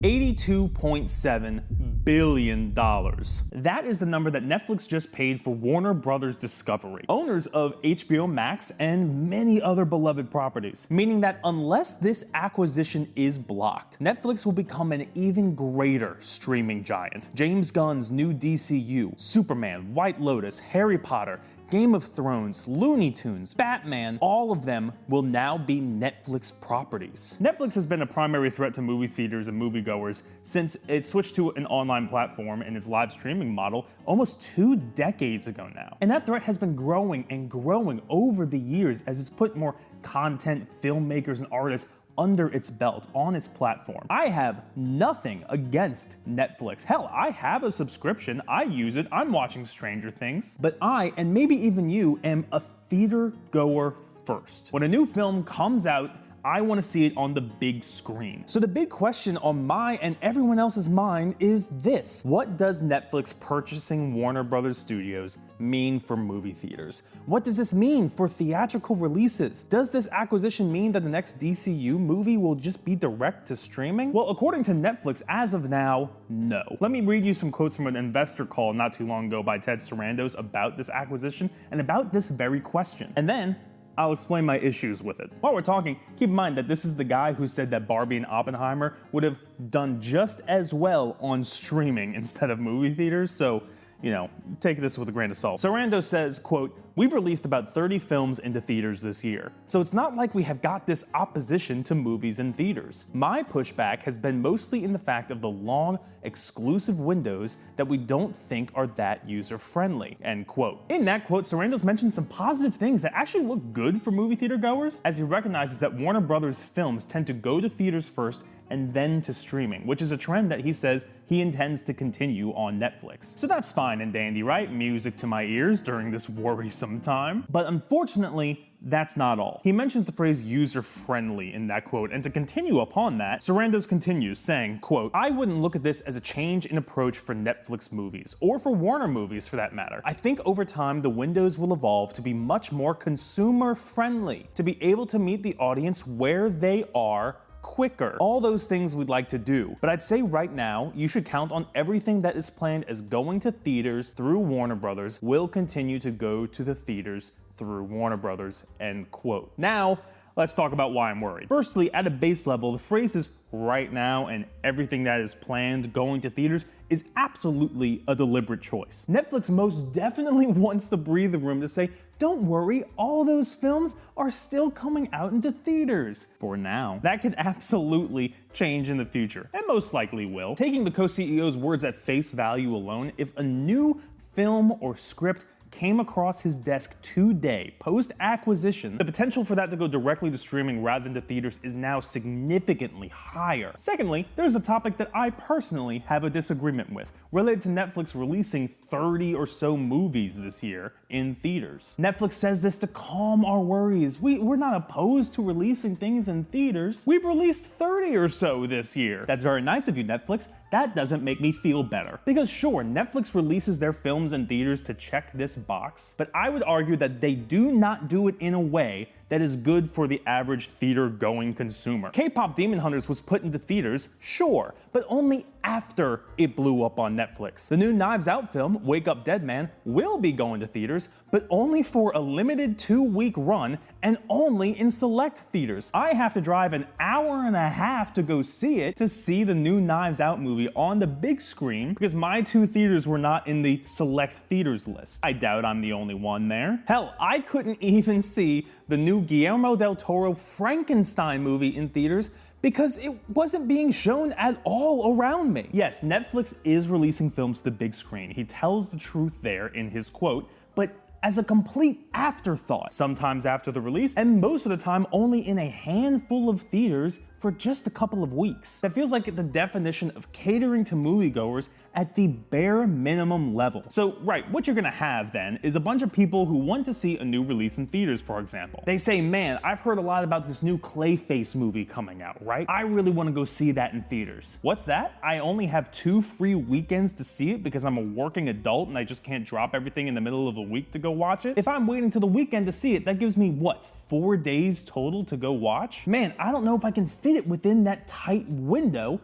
$82.7 billion. That is the number that Netflix just paid for Warner Brothers Discovery, owners of HBO Max and many other beloved properties. Meaning that unless this acquisition is blocked, Netflix will become an even greater streaming giant. James Gunn's new DCU, Superman, White Lotus, Harry Potter, Game of Thrones, Looney Tunes, Batman, all of them will now be Netflix properties. Netflix has been a primary threat to movie theaters and moviegoers since it switched to an online platform in its live streaming model almost 2 decades ago now. And that threat has been growing and growing over the years as it's put more content, filmmakers, and artists under its belt on its platform. I have nothing against Netflix. Hell, I have a subscription, I use it, I'm watching Stranger Things. But I, and maybe even you, am a theater goer first. When a new film comes out, I want to see it on the big screen. So the big question on my and everyone else's mind is this: what does Netflix purchasing Warner Brothers Studios mean for movie theaters? What does this mean for theatrical releases? Does this acquisition mean that the next DCU movie will just be direct to streaming? Well, according to Netflix, as of now, no. Let me read you some quotes from an investor call not too long ago by Ted Sarandos about this acquisition and about this very question. And then I'll explain my issues with it. While we're talking, keep in mind that this is the guy who said that Barbie and Oppenheimer would have done just as well on streaming instead of movie theaters, so, you know, take this with a grain of salt. Sarando says, quote, "We've released about 30 films into theaters this year, so it's not like we have got this opposition to movies in theaters. My pushback has been mostly in the fact of the long, exclusive windows that we don't think are that user-friendly," end quote. In that quote, Sarandos mentioned some positive things that actually look good for movie theater goers, as he recognizes that Warner Brothers films tend to go to theaters first and then to streaming, which is a trend that he says he intends to continue on Netflix. So that's fine and dandy, right? Music to my ears during this worrisome time. But unfortunately, that's not all. He mentions the phrase user-friendly in that quote, and to continue upon that, Sarandos continues saying, quote, "I wouldn't look at this as a change in approach for Netflix movies, or for Warner movies for that matter. I think over time the windows will evolve to be much more consumer-friendly, to be able to meet the audience where they are quicker. All those things we'd like to do. But I'd say right now, you should count on everything that is planned as going to theaters through Warner Brothers will continue to go to the theaters through Warner Brothers," end quote. Now, let's talk about why I'm worried. Firstly, at a base level, the phrases "right now" and "everything that is planned going to theaters" is absolutely a deliberate choice. Netflix most definitely wants the breathing room to say, don't worry, all those films are still coming out into theaters. For now. That could absolutely change in the future, and most likely will. Taking the co-CEO's words at face value alone, if a new film or script came across his desk today, post-acquisition, the potential for that to go directly to streaming rather than to theaters is now significantly higher. Secondly, there's a topic that I personally have a disagreement with, related to Netflix releasing 30 or so movies this year in theaters. Netflix says this to calm our worries. We're not opposed to releasing things in theaters. We've released 30 or so this year. That's very nice of you, Netflix. That doesn't make me feel better. Because sure, Netflix releases their films in theaters to check this box, but I would argue that they do not do it in a way that is good for the average theater-going consumer. K-pop Demon Hunters was put into theaters, sure, but only after it blew up on Netflix. The new Knives Out film, Wake Up Dead Man, will be going to theaters, but only for a limited 2-week run and only in select theaters. I have to drive an hour and a half to go see it to see the new Knives Out movie on the big screen because my 2 theaters were not in the select theaters list. I doubt I'm the only one there. Hell, I couldn't even see the new Guillermo del Toro Frankenstein movie in theaters because it wasn't being shown at all around me. Yes, Netflix is releasing films to the big screen. He tells the truth there in his quote, but as a complete afterthought, sometimes after the release, and most of the time only in a handful of theaters for just a couple of weeks. That feels like the definition of catering to moviegoers at the bare minimum level. So, right, what you're gonna have then is a bunch of people who want to see a new release in theaters, for example. They say, man, I've heard a lot about this new Clayface movie coming out, right? I really wanna go see that in theaters. What's that? I only have 2 free weekends to see it because I'm a working adult and I just can't drop everything in the middle of a week to go watch it? If I'm waiting till the weekend to see it, that gives me, what, 4 days total to go watch? Man, I don't know if I can fit it within that tight window.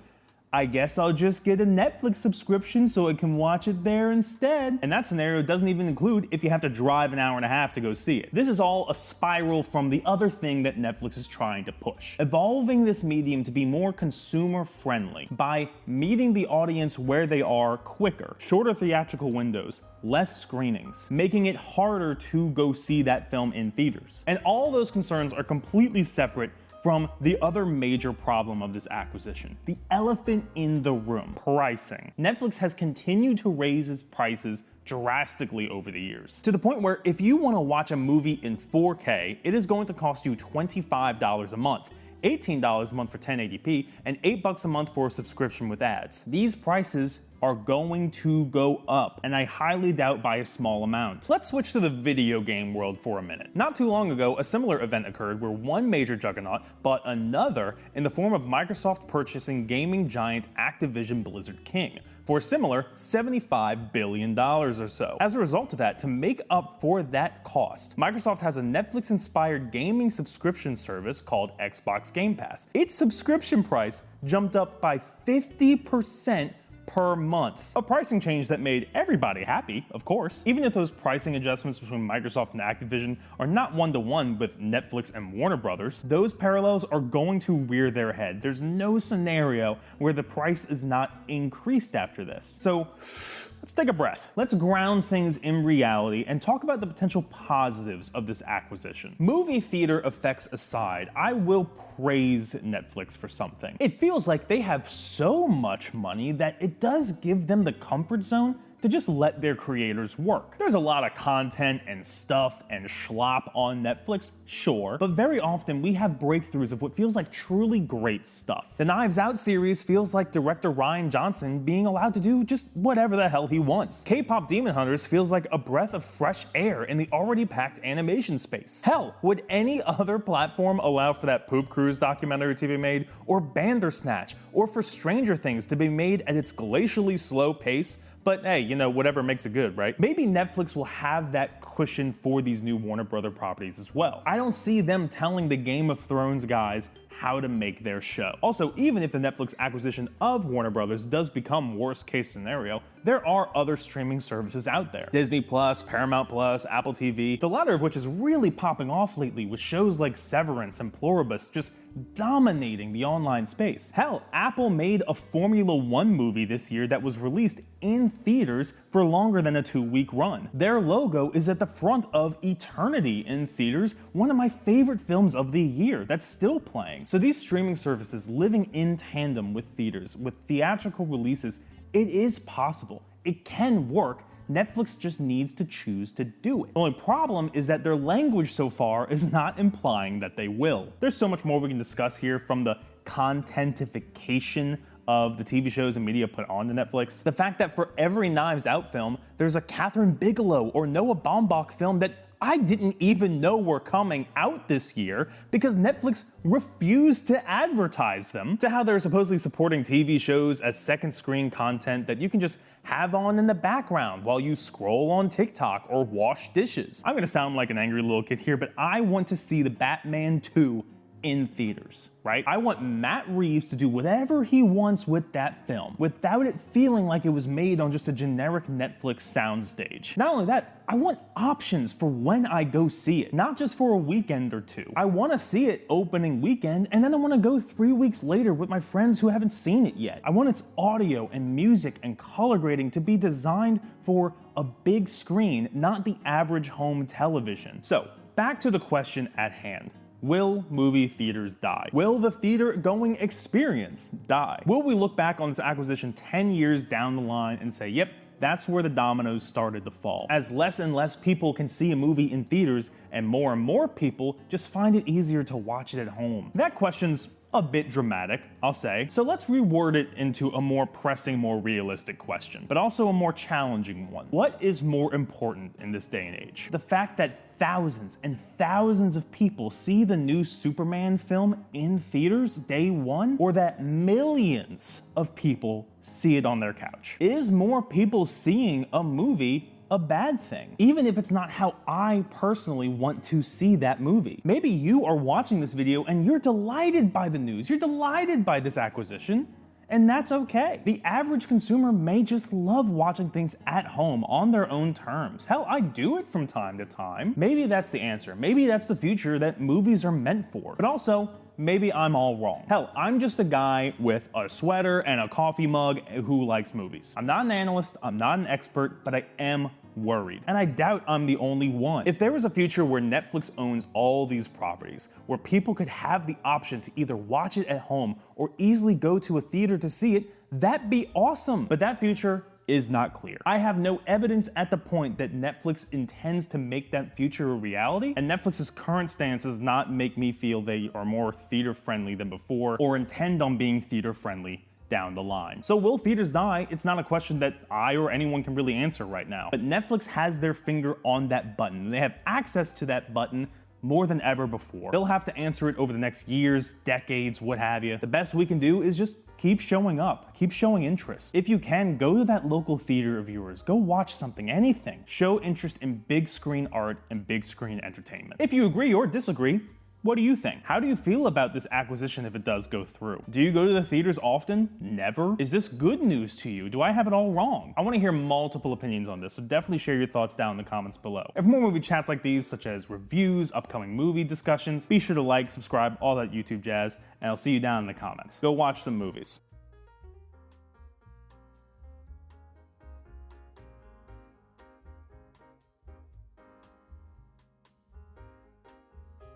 I guess I'll just get a Netflix subscription so I can watch it there instead. And that scenario doesn't even include if you have to drive an hour and a half to go see it. This is all a spiral from the other thing that Netflix is trying to push. Evolving this medium to be more consumer friendly by meeting the audience where they are quicker, shorter theatrical windows, less screenings, making it harder to go see that film in theaters. And all those concerns are completely separate from the other major problem of this acquisition, the elephant in the room, pricing. Netflix has continued to raise its prices drastically over the years, to the point where if you want to watch a movie in 4K, it is going to cost you $25 a month. $18 a month for 1080p, and $8 a month for a subscription with ads. These prices are going to go up, and I highly doubt by a small amount. Let's switch to the video game world for a minute. Not too long ago, a similar event occurred where one major juggernaut bought another in the form of Microsoft purchasing gaming giant Activision Blizzard King for a similar $75 billion or so. As a result of that, to make up for that cost, Microsoft has a Netflix-inspired gaming subscription service called Xbox Game Pass. Its subscription price jumped up by 50% per month. A pricing change that made everybody happy, of course. Even if those pricing adjustments between Microsoft and Activision are not one-to-one with Netflix and Warner Brothers, those parallels are going to rear their head. There's no scenario where the price is not increased after this. So let's take a breath. Let's ground things in reality and talk about the potential positives of this acquisition. Movie theater effects aside, I will praise Netflix for something. It feels like they have so much money that it does give them the comfort zone to just let their creators work. There's a lot of content and stuff and schlop on Netflix, sure, but very often we have breakthroughs of what feels like truly great stuff. The Knives Out series feels like director Rian Johnson being allowed to do just whatever the hell he wants. K-pop Demon Hunters feels like a breath of fresh air in the already packed animation space. Hell, would any other platform allow for that Poop Cruise documentary to be made, or Bandersnatch, or for Stranger Things to be made at its glacially slow pace? But hey, you know, whatever makes it good, right? Maybe Netflix will have that cushion for these new Warner Brother properties as well. I don't see them telling the Game of Thrones guys how to make their show. Also, even if the Netflix acquisition of Warner Brothers does become worst case scenario, there are other streaming services out there. Disney Plus, Paramount Plus, Apple TV, the latter of which is really popping off lately with shows like Severance and Pluribus just dominating the online space. Hell, Apple made a Formula One movie this year that was released in theaters for longer than a 2-week run. Their logo is at the front of Eternity in theaters, one of my favorite films of the year that's still playing. So these streaming services living in tandem with theaters, with theatrical releases, it is possible. It can work. Netflix just needs to choose to do it. The only problem is that their language so far is not implying that they will. There's so much more we can discuss here, from the contentification of the TV shows and media put onto Netflix. The fact that for every Knives Out film, there's a Catherine Bigelow or Noah Baumbach film that I didn't even know were coming out this year because Netflix refused to advertise them, to how they're supposedly supporting TV shows as second screen content that you can just have on in the background while you scroll on TikTok or wash dishes. I'm gonna sound like an angry little kid here, but I want to see the Batman 2 in theaters, right? I want Matt Reeves to do whatever he wants with that film without it feeling like it was made on just a generic Netflix soundstage. Not only that, I want options for when I go see it, not just for a weekend or two. I want to see it opening weekend, and then I want to go 3 weeks later with my friends who haven't seen it yet. I want its audio and music and color grading to be designed for a big screen, not the average home television. So, back to the question at hand. Will movie theaters die? Will the theater-going experience die? Will we look back on this acquisition 10 years down the line and say, yep, that's where the dominoes started to fall? As less and less people can see a movie in theaters and more people just find it easier to watch it at home. That question's a bit dramatic, I'll say. So let's reword it into a more pressing, more realistic question, but also a more challenging one. What is more important in this day and age? The fact that thousands and thousands of people see the new Superman film in theaters day one, or that millions of people see it on their couch? Is more people seeing a movie a bad thing, even if it's not how I personally want to see that movie? Maybe you are watching this video and you're delighted by the news, you're delighted by this acquisition, And that's okay. The average consumer may just love watching things at home on their own terms. Hell, I do it from time to time. Maybe that's the answer. Maybe that's the future that movies are meant for. But also, maybe I'm all wrong. Hell, I'm just a guy with a sweater and a coffee mug who likes movies. I'm not an analyst, I'm not an expert, but I am worried. And I doubt I'm the only one. If there was a future where Netflix owns all these properties, where people could have the option to either watch it at home or easily go to a theater to see it, that'd be awesome. But that future is not clear. I have no evidence at the point that Netflix intends to make that future a reality, and Netflix's current stance does not make me feel they are more theater friendly than before or intend on being theater friendly down the line. So will theaters die? It's not a question that I or anyone can really answer right now. But Netflix has their finger on that button. They have access to that button more than ever before. They'll have to answer it over the next years, decades, what have you. The best we can do is just keep showing up, keep showing interest. If you can, go to that local theater of yours, go watch something, anything. Show interest in big screen art and big screen entertainment. If you agree or disagree, what do you think? How do you feel about this acquisition if it does go through? Do you go to the theaters often? Never? Is this good news to you? Do I have it all wrong? I want to hear multiple opinions on this, so definitely share your thoughts down in the comments below. And for more movie chats like these, such as reviews, upcoming movie discussions, be sure to like, subscribe, all that YouTube jazz, and I'll see you down in the comments. Go watch some movies.